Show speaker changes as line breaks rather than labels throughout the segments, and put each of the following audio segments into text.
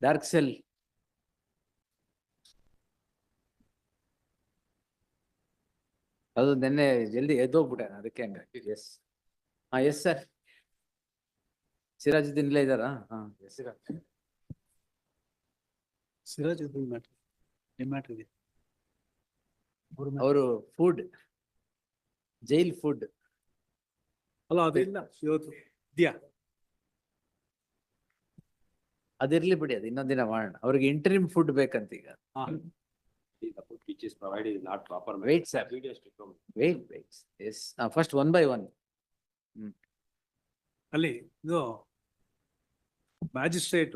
Dark cell. ಅದು ನೆನ್ನೆ ಜಲ್ದಿ ಎದ್ದೋಗ್ಬಿಟ್ಟೆ ಅದಕ್ಕೆ ಹಂಗಾಗಿ. S yes sir. ಸಿರಾಜುದ್ದೀನ್ ಇಲ್ಲೇ ಇದ್ದಾರಾ?
ಸಿರಾಜುದ್ದೀನ್ ಮ್ಯಾಟ್ರ್ ಇದೆ.
ಅವರು ಫುಡ್ ಜೈಲ್ ಫುಡ್
ಅಲ್ಲ ಅದಿಲ್ಲ ಇವತ್ತು ಇದೆಯಾ?
ಅದಿರ್ಲಿ ಬಿಡಿ, ಅದು ಇನ್ನೊಂದಿನ ಮಾಡೋಣ. ಅವ್ರಿಗೆ ಇಂಟರಿಮ್ ಫುಡ್ ಬೇಕಂತ ಈಗ.
The food which is provided is not proper.
Wait, sir. Wait. Yes. First one by one.
ಅಲ್ಲಿ ಇದು ಮ್ಯಾಜಿಸ್ಟ್ರೇಟ್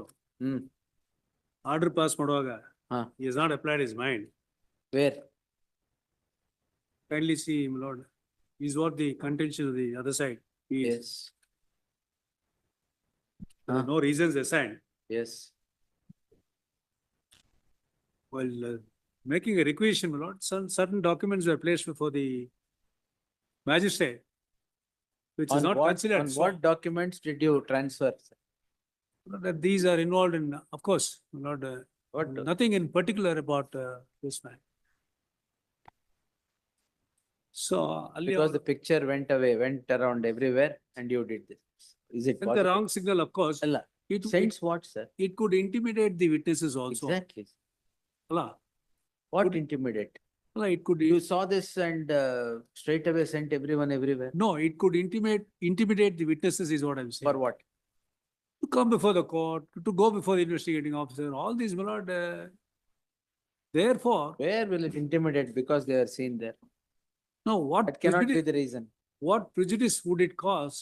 ಆರ್ಡರ್ ಪಾಸ್ ಮಾಡುವಾಗ he has not applied his mind.
Where?
Kindly see, my lord, is what the contention of the other side is.
Yes.
There are no reasons assigned.
Yes.
While making a requisition, my lord, certain documents were placed before the magistrate, which is not considered.
On what documents did you transfer, sir?
That these are involved in, of course, my lord, nothing in particular about this man. So,
because the picture went around everywhere, and you did this. Is it
the wrong signal? Of course.
It sends what, sir?
It could intimidate the witnesses also.
Exactly.
Allah.
What intimidate?
Allah, it could.
You saw this and straight away sent everyone everywhere.
No, it could intimidate the witnesses is what I'm saying.
For what?
To come before the court, to go before the investigating officer. All these, my lord. Therefore,
where will it intimidate? Because they are seen there.
No, what
that cannot be the reason.
What prejudice would it cause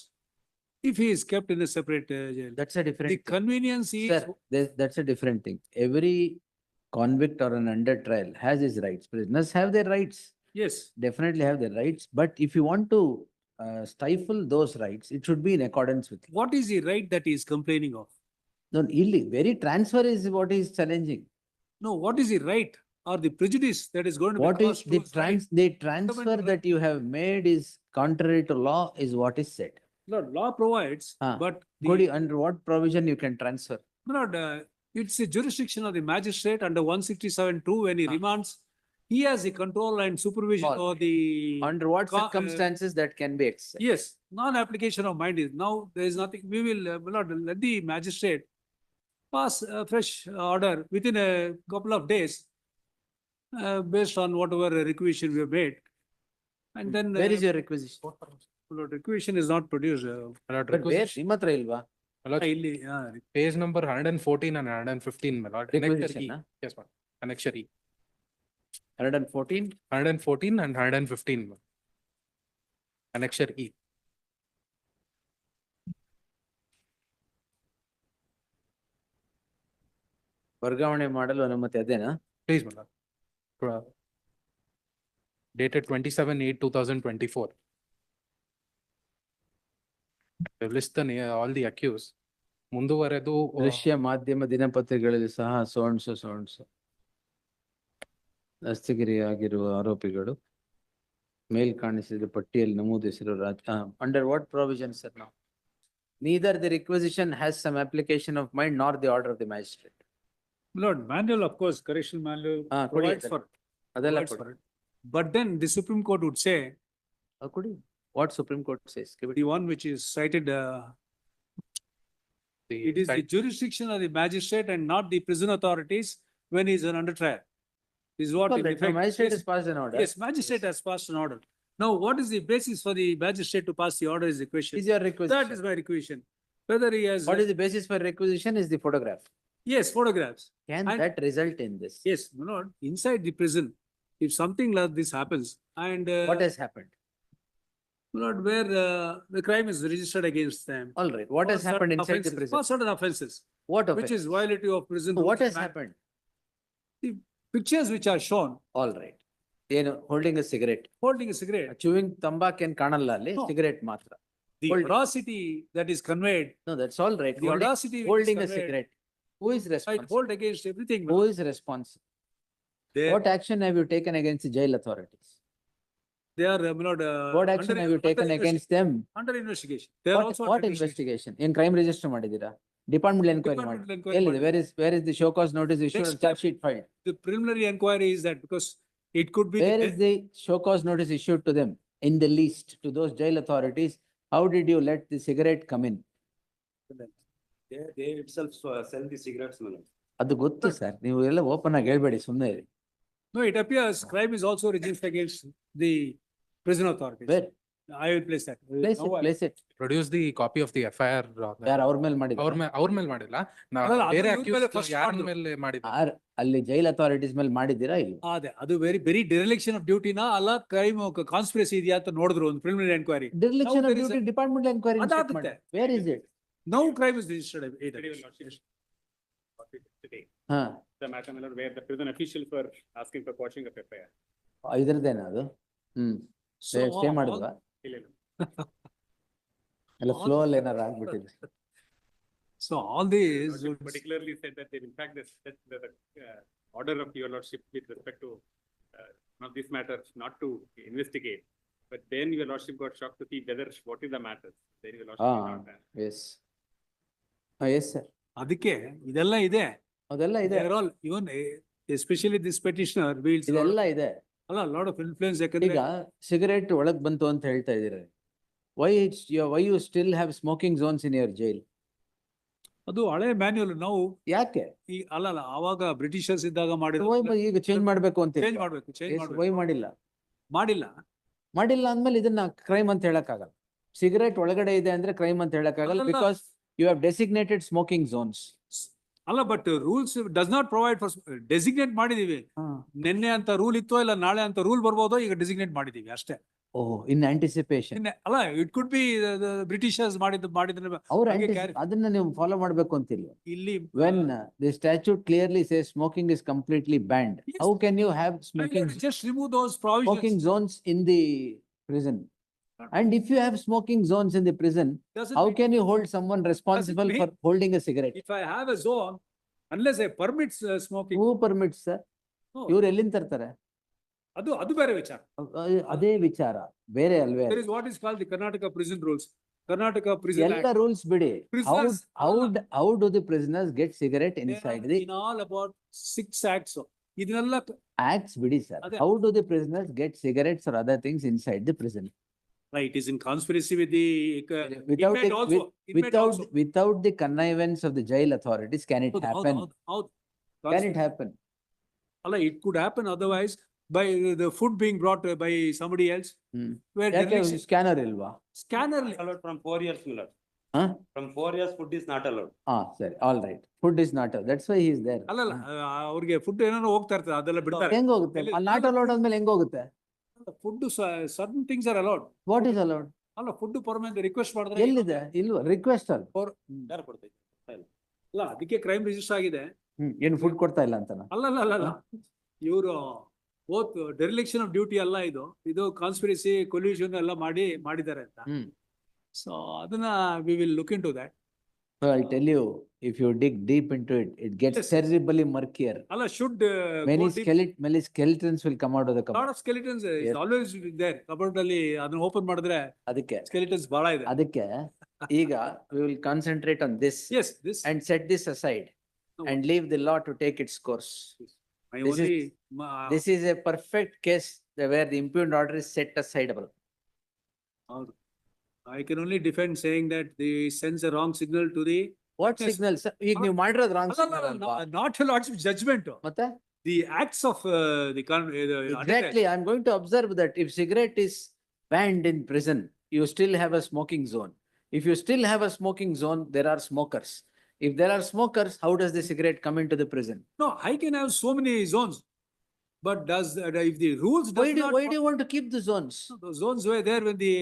if he is kept in a separate jail?
That's a different.
The convenience is.
Sir, that's a different thing. Every convict or an under trial has his rights. Prisoners have their rights.
Yes.
Definitely have their rights. But if you want to stifle those rights, it should be in accordance with.
What is the right that he is complaining of?
No, very transfer is what he is challenging.
No, what is the right or the prejudice that is going to
what
be
is the transfer that you have made is contrary to law is what is said.
Lord, law provides, but
under what provision you can transfer?
Lord, it's the jurisdiction of the magistrate under 167(2) when he remands. He has the control and supervision over the.
Under what circumstances that can be exercised?
Yes, non-application of mind is now there is nothing. We will Lord, let the magistrate pass a fresh order within a couple of days. Based on whatever requisition we have made. And then.
Where is your requisition?
Lord, requisition is not produced.
But where? Nimatra ilva?
Page number 114 and 115, my lord.
Requisition,
yes, ma'am. Annexure E.
114?
114 and 115. Annexure E.
ವರ್ಗಾವಣೆ ಮಾಡಲು ಅನುಮತಿ ಅದೇನಾ?
Please, my lord. Dated 27/8/2024. We've listed all the accused. ಮುಂದುವರೆದು
ದೃಶ್ಯ ಮಾಧ್ಯಮ ದಿನಪತ್ರಿಕೆಗಳಲ್ಲಿ ಸಹ ಸೋಣ್ಸು ದಸ್ತಗಿರಿಯಾಗಿರುವ ಆರೋಪಿಗಳು ಮೇಲ್ ಕಾಣಿಸಿದ ಪಟ್ಟಿಯಲ್ಲಿ ನಮೂದಿಸಿರುವ under what provision sir? ನಾವು neither the requisition has some application of mind nor the order of the magistrate.
Lord, manual, of course, correctional manual provides for it. But then the Supreme Court would say.
What Supreme Court says?
The one which is cited. It is the jurisdiction of the magistrate and not the prison authorities when he is under trial. This is what
the magistrate has passed an order.
Yes, magistrate has passed an order. Now, what is the basis for the magistrate to pass the order is the question.
Is your requisition?
That is my requisition. Whether he has.
What is the basis for requisition is the photograph.
Yes, photographs.
Can that result in this?
Yes, my lord. Inside the prison, if something like this happens and.
What has happened?
My lord, where the crime is registered against them.
All right. What has happened inside the prison?
For certain offences.
What offenses?
Which is violative of prison.
What has happened?
The pictures which are shown.
All right. Holding a cigarette.
Holding a cigarette.
Chewing tambak and kanalla alli cigarette matra.
The audacity that is conveyed.
No, that's all right.
The audacity
holding a cigarette. Who is responsible?
I hold against everything.
Who is responsible? What action have you taken against the jail authorities?
They are not.
What action have you taken against them?
Under investigation.
What investigation? In crime register madidira? Departmental inquiry ಮಾಡಿ.
Departmental inquiry
ಎಲ್ಲಿದೆ?
ಮಾಡಿ.
Where is the show cause notice issued
Next
and charge sheet filed?
The preliminary inquiry is that because it could be.
Where is the show cause notice issued to them? In the list to those jail authorities, how did you let the cigarette come in?
They itself sell the cigarettes, my lord.
ಅದು ಗೊತ್ತು sir, ನೀವು ಎಲ್ಲ open ಆಗಿ ಹೇಳ್ಬೇಡಿ, ಸುಮ್ಮನೆ ಇರಿ.
No, it appears crime is also registered against the prison authorities.
Where?
I will place that.
Place it.
Produce the copy of the FIR.
ಯಾರು ಅವ್ರ ಮೇಲೆ ಮಾಡಿದ್ರು?
ಅವ್ರ ಮೇಲೆ ಮಾಡಿಲ್ಲ. ನಾವು
ಅಲ್ಲ, ಅದು
ಬೇರೆ
ಇವ್ರ ಮೇಲೆ
accused
first
ಯಾರ
ಮಾಡಿದ್ರು.
ಮೇಲೆ ಮಾಡಿದ್ರು?
ಅಲ್ಲಿ ಜೈಲ್ ಅಥಾರಿಟೀಸ್ ಮೇಲೆ ಮಾಡಿದ್ದೀರಾ ಇಲ್ಲ?
ಅದೇ ಅದು very dereliction of duty ನಾ ಅಲ್ಲ crime ಕಾನ್ಸ್ಪಿರಸಿ ಇದೆಯಾ ಅಂತ ನೋಡಿದ್ರು ಒಂದು preliminary inquiry.
Dereliction
Now
of
there is
duty, departmental inquiry.
ಅದಾಗುತ್ತೆ.
Where is it?
Now crime is registered.
Today, your lordship, today,
ಹಾ,
the matter, my lord, where the prison officials were asking for quashing of FIR.
ಇದ್ರದ್ದೇನ ಅದು?
So
stay ಮಾಡಿದ್ವಾ?
ಇಲ್ಲ, ಇಲ್ಲ.
ಎಲ್ಲ flow ಅಲ್ಲಿ ಏನಾರು ಆಗ್ಬಿಟ್ಟಿದೆ?
So all these.
Lordship particularly said that they, in fact, the order of your lordship with respect to one of these matters, not to investigate. But then your lordship got shocked to see whether, what is the matter. Then your lordship did not.
Yes yes sir,
ಅದಕ್ಕೆ ಇದೆಲ್ಲ ಇದೆ.
ಅದೆಲ್ಲ ಇದೆ,
They are all, even especially this petitioner wields
ಇದೆಲ್ಲ ಇದೆ.
a lot of influence. ಯಾಕಂದ್ರೆ
ಈಗ cigarette ಒಳಗ್ ಬಂತು ಅಂತ ಹೇಳ್ತಾ ಇದೀರ. Why you still have smoking zones in your jail?
ಅದು ಹಳೆ ಮ್ಯಾನ್ಯುಯಲ್ ನಾವು
ಯಾಕೆ?
ಅಲ್ಲ ಆವಾಗ ಬ್ರಿಟಿಷರ್ಸ್ ಇದ್ದಾಗ ಮಾಡಿದ್ರು.
Why ಈಗ ಚೇಂಜ್ ಮಾಡ್ಬೇಕು ಅಂತ?
ಚೇಂಜ್ ಮಾಡ್ಬೇಕು.
ವೈ ಮಾಡಿಲ್ಲ?
ಮಾಡಿಲ್ಲ
ಅಂದ್ಮೇಲೆ ಇದನ್ನ ಕ್ರೈಮ್ ಅಂತ ಹೇಳಕ್ಕಾಗಲ್ಲ. ಸಿಗರೇಟ್ ಒಳಗಡೆ ಇದೆ ಅಂದ್ರೆ ಕ್ರೈಮ್ ಅಂತ ಹೇಳಕ್ಕಾಗಲ್ಲ,
ಅಲ್ಲಲ್ಲ.
Because you have designated smoking zones.
ಅಲ್ಲ, but rules does not provide for designate ಮಾಡಿದೀವಿ. ನಿನ್ನೆ ಅಂತ ರೂಲ್ ಇತ್ತೋ ಇಲ್ಲ ನಾಳೆ ಅಂತ ರೂಲ್ ಬರ್ಬೋದೋ, ಈಗ ಡೆಸಿಗ್ನೇಟ್ ಮಾಡಿದೀವಿ ಅಷ್ಟೇ.
ಓಹ್, ಇನ್ ಆಂಟಿಸಿಪೇಷನ್.
ಅಲ್ಲ, ಇಟ್ ಕುಡ್ ಬಿ ಬ್ರಿಟಿಷರ್ಸ್ ಮಾಡಿದ್ರೆ
ಅವ್ರ
ಹಾಗೆ carry-
ಅದನ್ನ ನೀವು ಫಾಲೋ ಮಾಡ್ಬೇಕು ಅಂತಿಲ್ಲ.
ಇಲ್ಲಿ
When the statute clearly says smoking is completely banned,
Yes.
how can you have smoking
just remove those provisions.
zones in the prison? And if you have smoking zones in the prison,
Doesn't
how
mean-
can you hold someone responsible
mean-
for holding a cigarette?
If I have a zone, unless I permits smoking.
Who permits, sir?
No,
ಇವ್ರು ಎಲ್ಲಿಂದ ತರ್ತಾರೆ?
ಅದು ಬೇರೆ ವಿಚಾರ.
ಅದೇ ವಿಚಾರ, ಬೇರೆ ಅಲ್ವೇ?
There is what is called the Karnataka prison rules. Karnataka prison
ಎಲ್ಲ
act.
ರೂಲ್ಸ್ ಬಿಡಿ.
Prisoners-
How do the prisoners get cigarette
There
inside
are
the
in all about 6 acts. ಇದನ್ನೆಲ್ಲ
acts ಬಿಡಿ sir?
ಅದೇ.
How do the prisoners get cigarettes or other things inside the prison?
right is in conspiracy with the
Without
inmate
the-
also. Inmate also.
Without the connivance of the jail authorities, can it
ಹೌದು,
happen?
ಹೌದು.
Can it happen?
ಅಲ್ಲ, it could happen otherwise by the food being brought by somebody else. Where
ಯಾಕೆ
dereliction-
scanner ಇಲ್ವಾ?
scanner.
Allowed from 4 years, my lord.
Huh?
From 4 years, food is not allowed.
ಸರಿ, all right. Food is not, that's why he is there.
ಅಲ್ಲಲ್ಲ, ಅವ್ರಿಗೆ food ಏನೋ ಹೋಗ್ತಾ ಇರ್ತದೆ, ಅದೆಲ್ಲ ಬಿಡ್ತಾರೆ.
ಹೆಂಗ್ ಹೋಗುತ್ತೆ? ನಾಟ್ ಅಲೌಡ್ ಆದ್ಮೇಲೆ ಹೆಂಗ್ ಹೋಗುತ್ತೆ?
Food certain things are allowed.
What is allowed?
ಅಲ್ಲ, ಫುಡ್ ಪರ್ಮನೆಂಟ್ ರಿಕ್ವೆಸ್ಟ್ ಮಾಡಿದ್ರೆ
ಎಲ್ಲಿದೆ? ಇಲ್ವಾ? ರಿಕ್ವೆಸ್ಟ್ ಅಲ್ಲ.
ಯಾರು ಕೊಡ್ತಾರೆ?
ಅಲ್ಲ, ಅದಕ್ಕೆ ಕ್ರೈಮ್ ರಿಜಿಸ್ಟರ್ ಆಗಿದೆ.
ಏನ್ ಫುಡ್ ಕೊಡ್ತಾ ಇಲ್ಲ ಅಂತನಾ?
ಅಲ್ಲ ಇವರು ಬೋತ್ ಡೆರಿಲಿಕ್ಷನ್ ಆಫ್ ಡ್ಯೂಟಿ ಅಲ್ಲ, ಇದು ಕಾನ್ಸ್ಪಿರಸಿ ಕೊಲ್ಯೂಷನ್ ಎಲ್ಲ ಮಾಡಿದ್ದಾರೆ ಅಂತ. ಸೊ ಅದನ್ನ we will look into that.
So I tell you, if you dig deep into it, it gets
Yes.
terribly murkier.
ಅಲ್ಲ, should
Many skeletons will come out of the
lot
cupboard.
of skeletons is
Yes.
always there. Cupboard ಅಲ್ಲಿ ಅದನ್ನ open ಮಾಡಿದ್ರೆ
ಅದಕ್ಕೆ
skeletons ಬಹಳ ಇದೆ.
ಈಗ we will concentrate on this
Yes, this
and set this aside
No.
and leave the law to take its course.
my
this
only
This is a perfect case where the impugned order is set asideable.
I can only defend saying that they sends a wrong signal to the
What
Yes.
signal? ಈಗ ನೀವು ಮಾಡಿರೋದು wrong
ಅಲ್ಲ, not a lordship judgment.
ಮತ್ತೆ
The acts of the
exactly, I'm going to observe that if cigarette is banned in prison, you still have a smoking zone. If you still have a smoking zone, there are smokers. If there are smokers, how does the cigarette come into the prison?
No, I can have so many zones, but if the rules
Why
does
do,
not.
why do you want to keep the zones?
The zones were there when the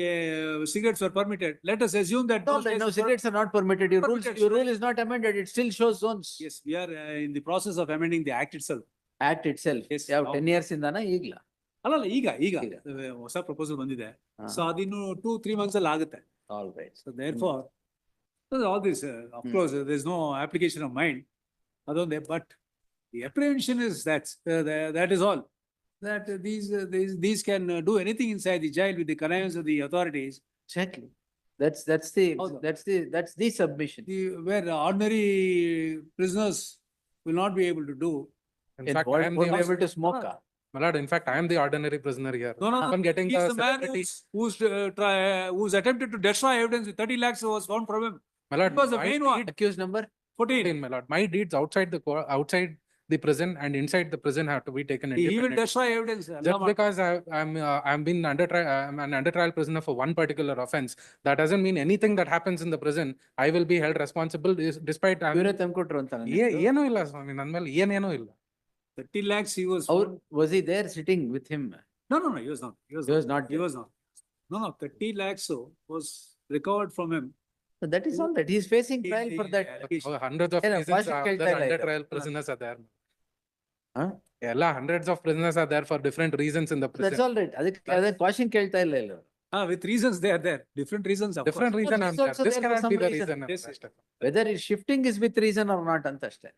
cigarettes were permitted. Let us assume that.
No,
those days
no,
were-
cigarettes are not permitted. Your
Permitted,
rule is not amended. It still shows zones.
Yes, we are in the process of amending the act itself.
Act itself.
Yes,
ಯಾವ
now-
10 years ಇಂದಾನ ಈಗ್ಲ?
ಅಲ್ಲ, ಈಗ
ಈಗ.
ಹೊಸ proposal ಬಂದಿದೆ.
ಹಾ.
So ಅದಿನ್ನು 2-3 months ಅಲ್ಲಿ ಆಗುತ್ತೆ.
All right.
So therefore, all this, of course, there is no application of mind. Adonde, but the apprehension is that is all. That these can do anything inside the jail with the connivance of the authorities.
Exactly. That's
ಹೌದು.
that's the submission.
Where ordinary prisoners will not be able to do.
In
And
fact, I
won't
am
won't be
the,
able to smoke.
my lord, in fact, I am the ordinary prisoner here.
No,
I'm getting
he's
the
the man
celebrity.
who's attempted to destroy evidence with 30 lakhs was found from him.
My lord,
It was the
my
main one.
deed-
Accused number?
14.
my lord, my deeds outside outside the prison and inside the prison have to be taken
He will
independently.
destroy evidence.
Just because I'm been under trial, I'm an under trial prisoner for one particular offense, that doesn't mean anything that happens in the prison, I will be held responsible despite.
ಇವರೇ ತಂದ್ಕೊಟ್ರು ಅಂತ
ಏನೂ ಇಲ್ಲ ಸ್ವಾಮಿ, ನನ್ ಮೇಲೆ ಏನೇನೂ ಇಲ್ಲ.
30 lakhs he was.
Or
found.
was he there sitting with him?
No, he was not.
He was not
He
there.
was not. No, 30 lakhs was recovered from him.
So that is all that. He is facing trial for that.
Hundreds of
ಏನ
prisons
ಭಾಷೆ
are
ಕೇಳ್ತಾ
there,
ಇಲ್ಲ
under
ಇದು.
trial prisoners are there.
Huh?
ಎಲ್ಲ hundreds of prisoners are there for different reasons in the
That's
prison.
all right. ಅದಕ್ಕೆ caution ಕೇಳ್ತಾ ಇಲ್ಲ ಇಲ್ಲ.
With reasons they are there. Different reasons of
Different
course.
reason,
But
I'm
it's also
this
there for
cannot
some
be the
reason.
reason.
Yes, yes.
Whether his shifting is with reason or not ಅಂತ ಅಷ್ಟೇ.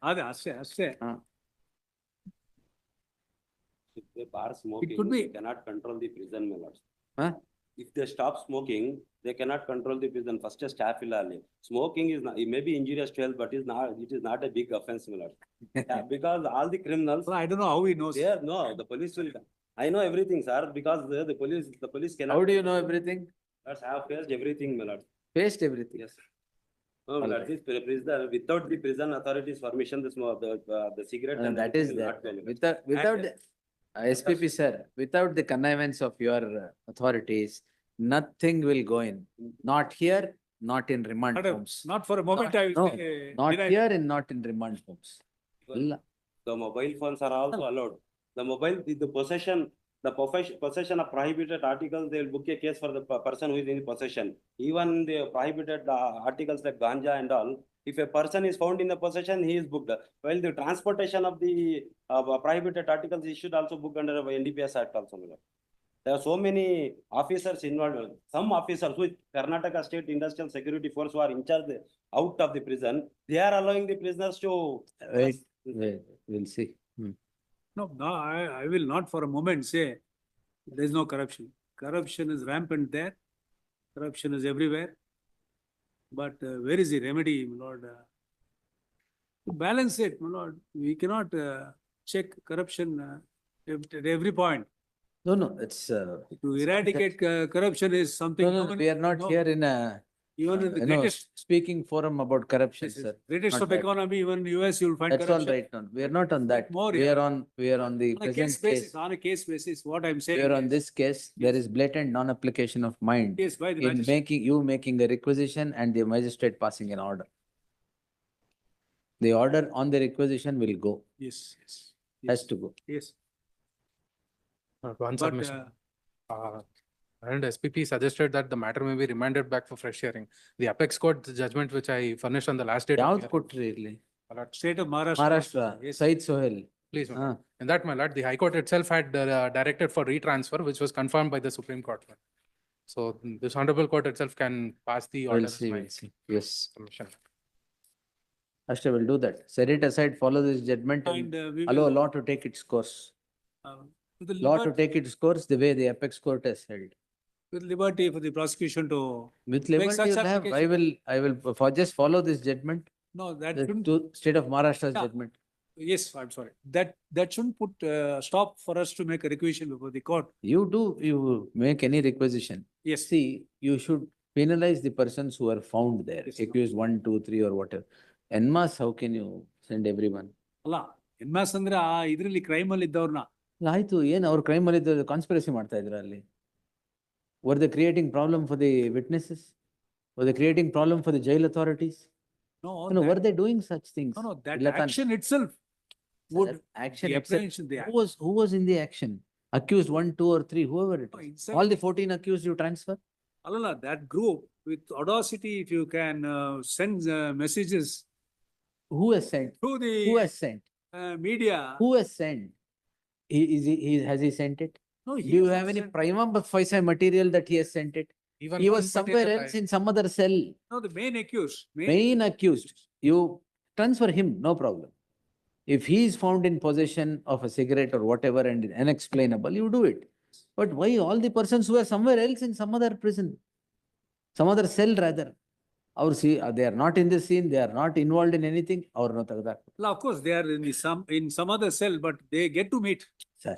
ಅಷ್ಟೇ.
If they bar smoking,
could be.
they cannot control the prison, my lords.
Huh?
If they stop smoking, they cannot control the prison. First staff will only. Smoking is not, it may be injurious to health, but it is not a big offense, my lord. Yeah, because all the criminals,
So I don't know how he knows.
no, the police will, I know everything, sir, because the police cannot.
How do you know everything?
Lords, I have faced everything, my lord.
Faced everything.
Yes. No, my lord, this prisoner, without the prison authorities' permission, the cigarette and.
That is
everything will
there.
not be allowed.
Without SPP sir, without the connivance of your authorities, nothing will go in. Not here, not in remand
Not a-
homes.
Not for a moment I will
No,
say.
Not
deny.
here and not in remand homes. ಇಲ್ಲ.
The mobile phones are also allowed. The possession of prohibited articles, they will book a case for the person who is in possession. Even the prohibited articles like ganja and all, if a person is found in the possession, he is booked. While the transportation of the prohibited articles, he should also book under NDPS Act also. my lord. There are so many officers involved. Some officers with Karnataka State Industrial Security Force who are in charge out of the prison, they are allowing the prisoners to.
Wait, we'll see.
No, I will not for a moment say there is no corruption. Corruption is rampant there. Corruption is everywhere. But where is the remedy, my lord? To balance it, my lord, we cannot check corruption at every point.
No, it's,
To eradicate corruption is something.
no, we are not
no,
here in a,
Even in the
you know,
greatest,
speaking forum about corruption,
yes, yes,
sir.
greatest
not
of
that.
economy, even US, you will find
That's all
corruption.
right. No, we are not on that.
More,
We
yeah.
are on the
On a
present
case
case.
basis, on a case basis, what I'm saying.
We are on
is-
this case, there is blatant non-application of mind
Yes, by the
in
magistrate.
making a requisition and the magistrate passing an order. The order on the requisition will go,
Yes, yes.
has
yes,
to go.
Yes,
One
but
submission. And SPP suggested that the matter may be remanded back for fresh hearing. The apex court judgment which I furnished on the last date. of
ಯಾವ್ದು
hearing-
ಕೊಟ್ರಿ ಇಲ್ಲಿ?
My lord,
state of Maharashtra.
Maharashtra,
Yes.
Said Sohail.
please, my
Ah.
lord. In that, my lord, the High Court itself had directed for retransfer, which was confirmed by the Supreme Court. So this honorable court itself can pass the order.
We'll
as
see,
my
we'll see. Yes.
submission.
Ashta will do that. Set it aside, follow this judgment and
And we
allow
will.
law to take its course.
With the
Law to
liberty,
take its course the way the apex court has held.
with liberty for the prosecution to,
With
Make
liberty
such
you'll have, I will just follow this judgment,
no, that
the
shouldn't,
state of Maharashtra's
Yeah.
judgment.
yes, I'm sorry. That shouldn't put stop for us to make a requisition before the court.
You make any requisition.
Yes,
See, you should penalize the persons who are found there,
Yes,
accused 1, 2, 3 or whatever. En masse, how can you send everyone?
ಅಲ್ಲ NMOS ಅಂದ್ರೆ ಆ ಇದ್ರಲ್ಲಿ crime ಅಲ್ಲಿ ಇದ್ದವ್ರನ್ನ.
ಇಲ್ಲ, ಆಯ್ತು, ಏನ್ ಅವ್ರ crime ಅಲ್ಲಿ ಕಾನ್ಸ್ಪಿರಸಿ ಮಾಡ್ತಾ ಇದ್ರ ಅಲ್ಲಿ? Were they creating problem for the witnesses? Were they creating problem for the jail authorities?
No,
No, were
that-
they doing such things?
no, that
ಇಲ್ಲ ತಾನೆ?
action itself would.
That action
the
itself.
apprehension, the
Who was in the action? Accused 1, 2 or 3, whoever it
No,
is.
inside-
All the 14 accused you transfer?
Alala, that group with audacity, if you can send messages
Who has sent?
to the
Who has sent?
media.
Who has sent? Has he sent it?
No,
Do you have any prima facie material that he has sent it?
Even
He
one
was somewhere
particular
else in some other cell,
No, the main accused.
main accused. You transfer him, no problem. If he is found in possession of a cigarette or whatever and unexplainable, you do it. But why all the persons who are somewhere else in some other prison? Some other cell rather. They are not in the scene, they are not involved in anything, ಅವ್ರನ್ನ ತೆಗ್ದಾಕ.
Well, of course, they are in some other cell, but they get to meet.
Sir,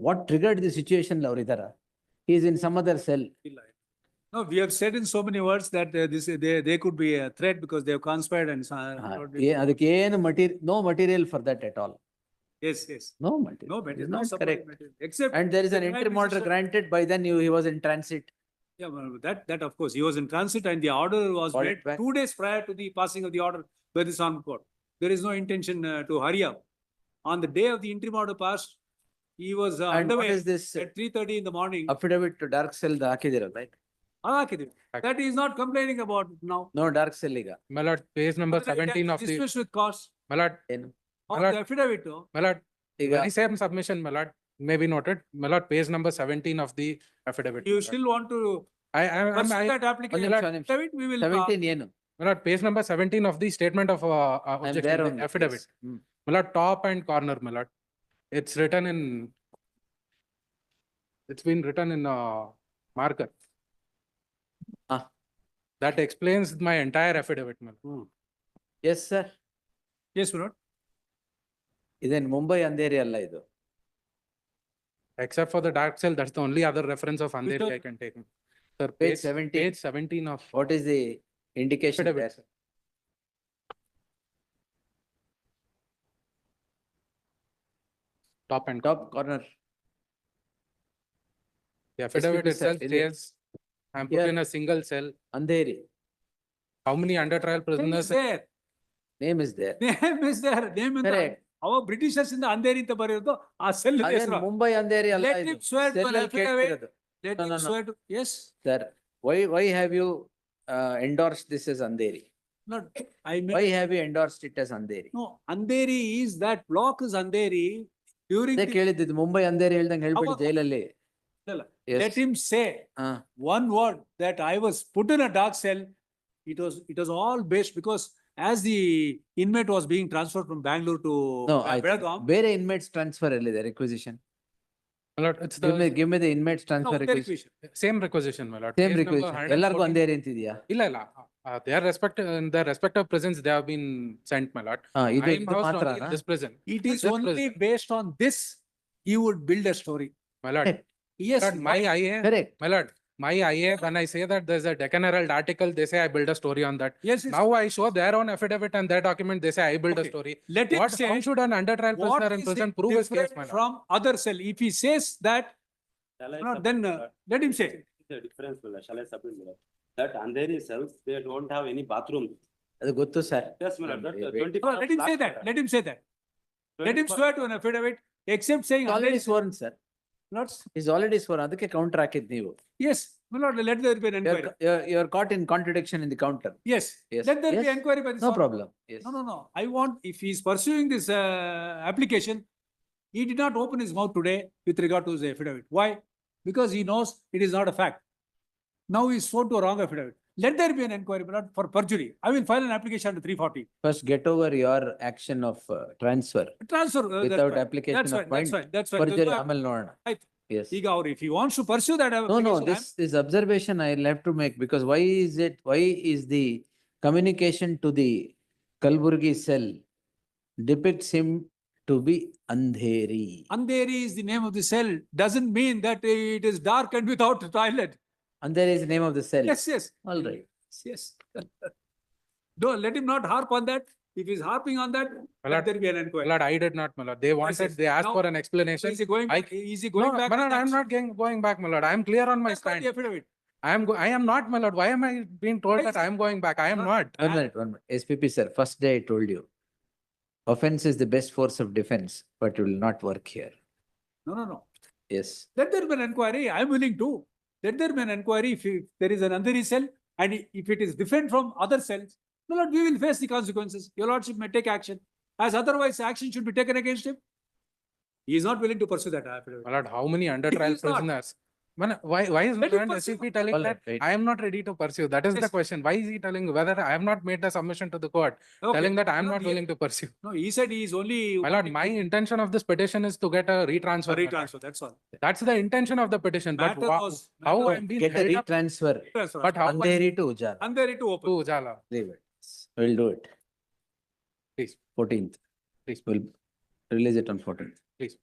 what triggered the situation ಅವ್ರು ಇದಾರ? He is in some other cell.
No, we have said in so many words that they could be a threat because they have conspired and.
ಅದಕ್ಕೆ ಏನು no material for that at all.
Yes, yes.
No material.
No
It is
material, no
not
support
correct.
material, except.
And there is an
the Prime
interim order
Minister-
granted, by then he was in transit.
Yeah, well, that of course, he was in transit and the order was
Call it
made
back.
2 days prior to the passing of the order by the Supreme Court. There is no intention to hurry up. On the day of the interim order passed, he was
And what
underway
is this
at 3:30 in the morning.
affidavit to dark cell ಹಾಕಿದಿರ, right?
ಹಾಕಿದ್ದೀವಿ. That he is not complaining about now.
No dark cell ಈಗ.
My lord, page number
Whether it
17
has
of the,
dismissed with cause
my lord,
ಏನು?
of
My lord.
the affidavit.
my lord,
ಈಗ
very same submission, my lord, may be noted. My lord, page number 17 of the affidavit.
You
my lord.
still want to pursue
I,
that application?
ಒಂದ್ ನಿಮಿಷ.
Affidavit, we will.
17 ಏನು?
my lord, page number 17 of the statement of
I am
objection,
there
the
only,
affidavit.
yes. Hmm.
My lord, top and corner, my lord. It's written in, it's been written in marker.
Ah.
That explains my entire affidavit, my lord.
Yes, sir.
Yes, my lord.
ಇದೇನ್ ಮುಂಬೈ ಅಂಧೇರಿ ಅಲ್ಲ ಇದು.
Except for the dark cell, that's the only other reference of Andheri
one?
I can take. Sir,
Page 17.
Page 17 of.
What is the indication
affidavit,
there?
sir. Top and
Top corner.
the affidavit
SPP, sir,
itself
ಇಲ್ಲಿ-
says, I'm put
Here.
in a single cell.
Andheri.
How many under trial
Name is
prisoners?
there.
Name is there.
Name is there. Name in the.
Correct.
ಅವಾಗ Britishers ಇಂದ ಅಂಧೇರಿ ಅಂತ ಬರೆಯೋದು ಆ cell
ಅದೇನ್
ಹೆಸರು.
ಮುಂಬೈ ಅಂಧೇರಿ ಅಲ್ಲ
Let
ಇದು.
him swear to
Cell
an
ಅಲ್ಲಿ
affidavit.
ಕೇಳ್ತಿರೋದು.
Let
No,
him
no, no.
swear to, yes,
Sir, why have you endorsed this as Andheri?
not, I
Why
mean,
have you endorsed it as Andheri?
no, Andheri is that block is Andheri during
ಅದೇ
the,
ಕೇಳಿದ್ದು ಮುಂಬೈ ಅಂಧೇರಿ ಹೇಳ್ದಂಗೆ ಹೇಳ್ಬೇಡಿ
ಅವಾಗ-
ಜೈಲಲ್ಲಿ.
ಅಲ್ಲ,
Yes.
let him say
ಹಾ.
one word that I was put in a dark cell. It was all based because as the inmate was being transferred from Bangalore to
No,
Belgaum.
ಬೇರೆ inmates transfer ಎಲ್ಲಿದೆ requisition?
My lord, it's
Give me the inmates
No,
transfer
their
requisition.
requisition.
same requisition, my lord.
Same
Case number
requisition. ಎಲ್ಲರಿಗೂ
114.
ಅಂಧೇರಿ ಅಂತಿದ್ಯಾ?
ಇಲ್ಲ ಇಲ್ಲ, in their respective prisons, they have been sent, my lord.
ಹಾ, ಇದು
I am housed
ಮಾತ್ರ
only in this prison.
It is
This
only
prison.
based on this, he would build a story.
My lord,
Yes,
lord, my IA,
Correct.
my lord, my IA, when I say that there's a Deccan Herald article, they say I build a story on that.
yes, yes.
Now I show their own affidavit and their document, they say I build a
Okay.
story.
Let him
What,
say.
how should an under trial
What
prisoner in
is
prison
the
prove his case,
difference
my lord?
from other cell? If he says that,
Shall I
no,
submit,
then
my lord?
let him say.
The difference, my lord. Shall I submit, my lord? That Andheri cells, they don't have any bathroom.
ಅದು ಗೊತ್ತು sir.
Yes, my lord, that
Wait,
20.
No, let him say that. Let him say that. Let him swear to an affidavit, except saying.
Already
Andheri-
sworn sir.
Not,
Is already sworn. ಅದಕ್ಕೆ counter ಹಾಕಿದ್ ನೀವು.
yes, my lord, let there be an inquiry.
You are caught in contradiction in the counter.
Yes,
Yes,
let there be
yes.
inquiry by the.
No
Supreme-
problem. Yes.
No, no, no. I want, if he is pursuing this application, he did not open his mouth today with regard to his affidavit. Why? Because he knows it is not a fact. Now he is sworn to a wrong affidavit. Let there be an inquiry, but not for perjury. I will file an application under 340.
First get over your action of transfer
Transfer. That's
without
fine.
application
That's
of
fine, that's
point.
fine, that's fine.
Perjury
There's no-
ಆಮೇಲೆ ನೋಡೋಣ.
Right.
Yes.
ಈಗ ಅವ್ರು if he wants to pursue that
No,
application.
this observation I'll have to make because why is the communication to the Kalburgi cell depicts him to be Andheri.
Andheri is the name of the cell. Doesn't mean that it is dark and without toilet.
Andheri is the name of the cell.
Yes, yes.
All right.
Yes. Don't let him not harp on that. If he's harping on that,
My
let
lord,
there be an
my
inquiry.
lord, I did not, my lord. They wanted,
yes.
they asked
Now-
for an explanation.
Is he going,
I-
is he
No,
going back?
my
on
lord,
that?
I am not going back, my lord. I am clear on my
That's not
stand.
the affidavit.
I am not, my lord. Why am I being told
Why
that
is
I am going back? I am
No,
not.
One minute. SPP sir, first day I told you. Offense is the best force of defense, but it will not work here.
No, no, no.
Yes.
Let there be an inquiry. I am willing to. Let there be an inquiry if there is an Andheri cell and if it is different from other cells. No, Lord, we will face the consequences. Your lordship may take action. As otherwise action should be taken against him. He is not willing to pursue that affidavit.
My lord, how many under
He
trial
is not.
prisoners? Why is
Let him
Lord
pursue.
SCP telling
All
that
right, wait.
I am not ready to pursue? That is the
Yes.
question. Why is he telling whether I have not made the submission to the court,
Okay.
telling that I am
My
not
lord,
willing to pursue?
No, he said he is only.
My lord, my intention of this petition is to get a retransfer.
A
my lord.
retransfer, that's all.
That's the intention of the petition, but
Matter was.
how
matter-
I'm being
Get a
held up
retransfer,
Transfer.
but how-
Andheri to Ujala.
Andheri to open.
to Ujala?
Leave it. We'll do it.
Please.
14th.
Please.
We'll release it on 14th.
Please.